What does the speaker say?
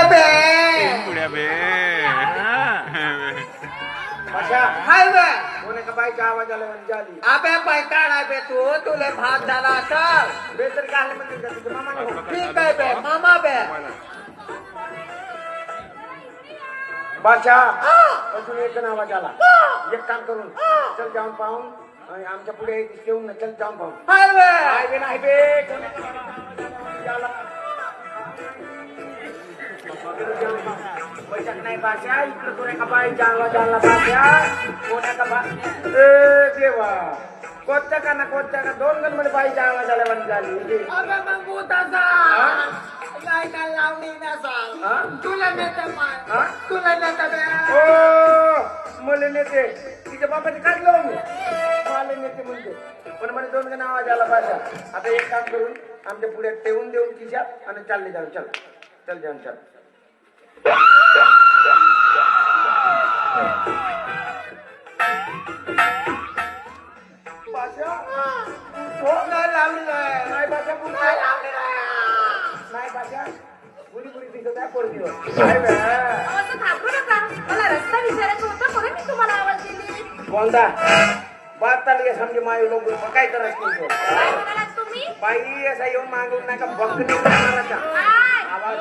बे पुढ्या बे अच्छा हाय बे कोणी का बाईचा आवाज आला म्हणजे आली अबे पैताड आहे बे तुले भात झाला असल बेतर काय म्हणजे तुझ्या मामाने हो. ठीक आहे बे मामा बे बादशाह अजून एक आवाज आला एक काम करून चल जाऊन पाहून आणि आमच्या पुढे येऊन ना चल जाऊन पाहून हाय बे काय बे नाही बे पैशात नाही बादशाह इकडे कोण्या का बाईचा आवाज आला बादशाह कोण्या का बा ए देवा कोणत्या का दोन गण मध्ये बाईचा आवाज आला म्हणजे झाली अबे मग भूताचा काय काय लावणी ना हा? सांग तुला नेता माय हा? तुला नेता बे ओ मला नेते तिच्या बापाने काढलं मी मला नेते म्हणते पण मला दोन गण आवाज आला पाहिजे आता एक काम करून आमच्या पुढे ठेवून देऊन खिशात आणि चालले जाऊ चल चल जाऊन चल हो नाही लावलेलं आहे नाही बाशा नाही लावलेलं आहे नाही बाशा बुरी दिसत आहे पोरगीवर काय बे? असं थांबू नका मला रस्ता विचारायचा होता म्हणून मी तुम्हाला आवाज दिली कोणता बात चालली आहे समजे माय लोक काय करायचं तुमचं काय म्हणालात तुम्ही बाई असा येऊन मागून नाही का बघ काय? आवाज